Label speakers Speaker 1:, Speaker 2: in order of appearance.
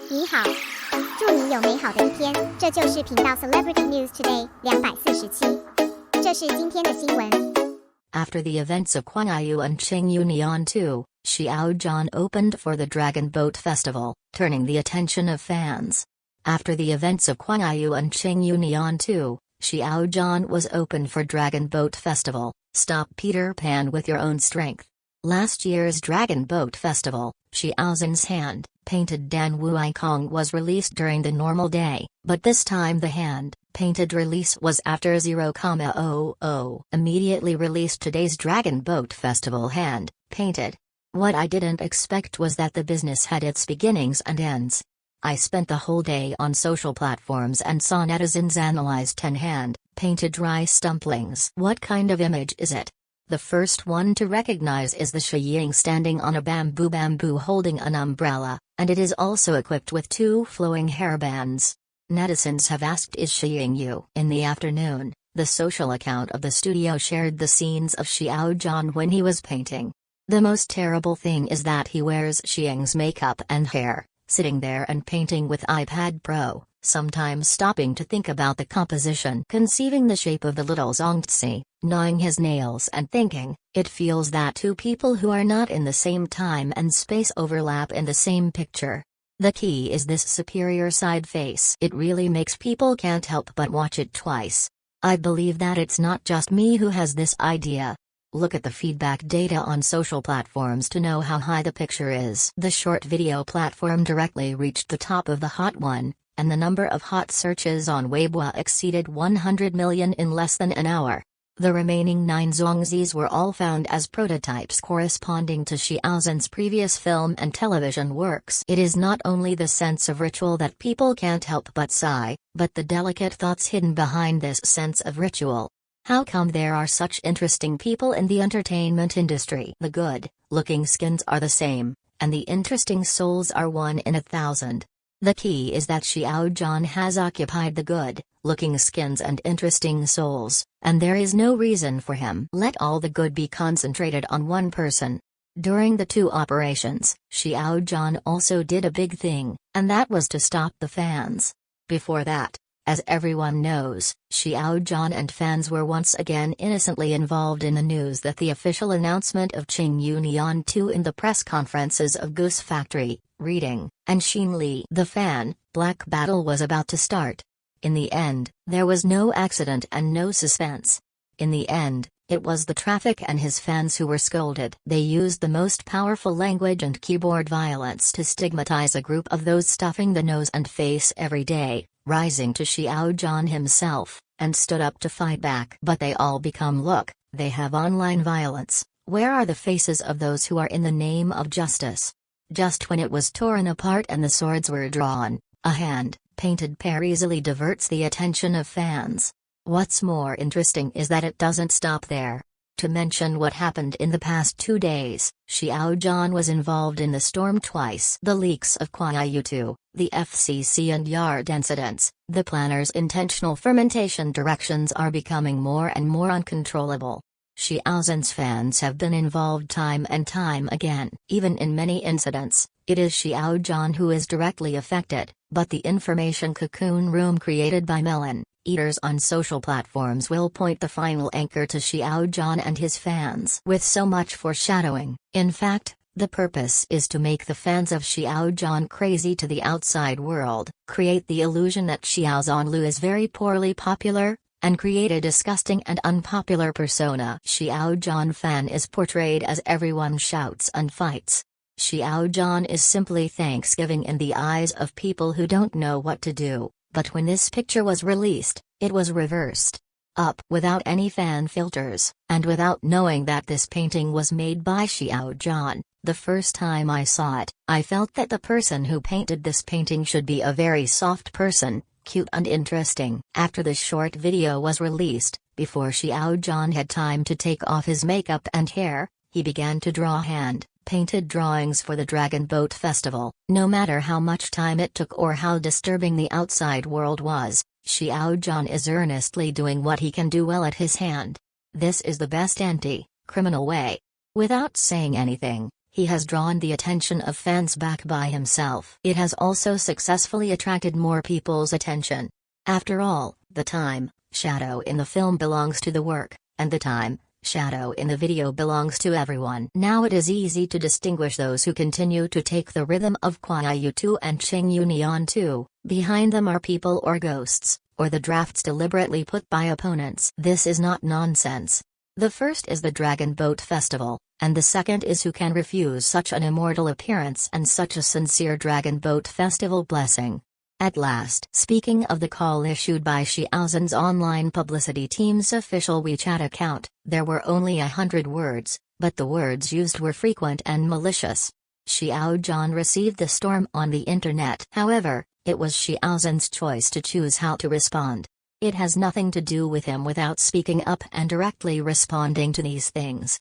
Speaker 1: 你好，祝你有美好的一天。这就是频道 Celebrity News Today 247。这是今天的新闻。
Speaker 2: After the events of Qing Yu and Qing Yu Nian 2, Xiao Zhan opened for the Dragon Boat Festival, turning the attention of fans. After the events of Qing Yu and Qing Yu Nian 2, Xiao Zhan was opened for Dragon Boat Festival. Stop Peter Pan with your own strength. Last year's Dragon Boat Festival, Xiao Zhan's hand-painted Danwu Ankang was released during the normal day, but this time the hand-painted release was after 0,00 immediately released today's Dragon Boat Festival hand-painted. What I didn't expect was that the business had its beginnings and ends. I spent the whole day on social platforms and saw netizens analyze 10 hand-painted rice dumplings. What kind of image is it? The first one to recognize is the Qiying standing on a bamboo holding an umbrella, and it is also equipped with 2 flowing hairbands. Netizens have asked, is Qingyou? In the afternoon, the social account of the studio shared the scenes of Xiao Zhan when he was painting. The most terrible thing is that he wears Qiying's makeup and hair, sitting there and painting with iPad Pro, sometimes stopping to think about the composition, conceiving the shape of the little zongzi, gnawing his nails and thinking, it feels that 2 people who are not in the same time and space overlap in the same picture. The key is this superior side face. It really makes people can't help but watch it twice. I believe that it's not just me who has this idea. Look at the feedback data on social platforms to know how high the picture is. The short video platform directly reached the top of the Hot 1, and the number of hot searches on Weibo exceeded 100 million in less than an hour. The remaining 9 zongzis were all found as prototypes corresponding to Xiao Zhan's previous film and television works. It is not only the sense of ritual that people can't help but sigh, but the delicate thoughts hidden behind this sense of ritual. How come there are such interesting people in the entertainment industry? The good-looking skins are the same, and the interesting souls are 1 in 1,000. The key is that Xiao Zhan has occupied the good-looking skins and interesting souls, and there is no reason for him. Let all the good be concentrated on one person. During the 2 operations, Xiao Zhan also did a big thing, and that was to stop the fans. Before that, as everyone knows, Xiao Zhan and fans were once again innocently involved in the news that the official announcement of Qing Yu Nian 2 in the press conferences of Goose Factory, Reading, and Xinli the fan-black battle was about to start. In the end, there was no accident and no suspense. In the end, it was the traffic and his fans who were scolded. They used the most powerful language and keyboard violence to stigmatize a group of those stuffing the nose and face every day, rising to Xiao Zhan himself, and stood up to fight back. But they all become look, they have online violence. Where are the faces of those who are in the name of justice? Just when it was torn apart and the swords were drawn, a hand-painted pair easily diverts the attention of fans. What's more interesting is that it doesn't stop there. To mention what happened in the past 2 days, Xiao Zhan was involved in the storm twice. The leaks of Qing Yu 2, the FCC and yard incidents, the planner's intentional fermentation directions are becoming more and more uncontrollable. Xiao Zhan's fans have been involved time and time again. Even in many incidents, it is Xiao Zhan who is directly affected, but the information cocoon room created by melon eaters on social platforms will point the final anchor to Xiao Zhan and his fans. With so much foreshadowing, in fact, the purpose is to make the fans of Xiao Zhan crazy to the outside world, create the illusion that Xiao Zhan is very poorly popular, and create a disgusting and unpopular persona. Xiao Zhan fan is portrayed as everyone shouts and fights. Xiao Zhan is simply Thanksgiving in the eyes of people who don't know what to do, but when this picture was released, it was reversed. Up without any fan filters, and without knowing that this painting was made by Xiao Zhan. The first time I saw it, I felt that the person who painted this painting should be a very soft person, cute and interesting. After the short video was released, before Xiao Zhan had time to take off his makeup and hair, he began to draw hand-painted drawings for the Dragon Boat Festival. No matter how much time it took or how disturbing the outside world was, Xiao Zhan is earnestly doing what he can do well at his hand. This is the best anti-criminal way. Without saying anything, He has drawn the attention of fans back by himself. It has also successfully attracted more people's attention. After all, the time, shadow in the film belongs to the work, and the time, shadow in the video belongs to everyone. Now it is easy to distinguish those who continue to take the rhythm of Qingyou 2 and Qing Yu Nian 2, behind them are people or ghosts, or the drafts deliberately put by opponents. This is not nonsense. The first is the Dragon Boat Festival, and the second is who can refuse such an immortal appearance and such a sincere Dragon Boat Festival blessing. At last, speaking of the call issued by Xiao Zhan's online publicity team's official WeChat account, there were only 100 words, but the words used were frequent and malicious. Xiao Zhan received the storm on the internet. However, it was Xiao Zhan's choice to choose how to respond. It has nothing to do with him without speaking up and directly responding to these things.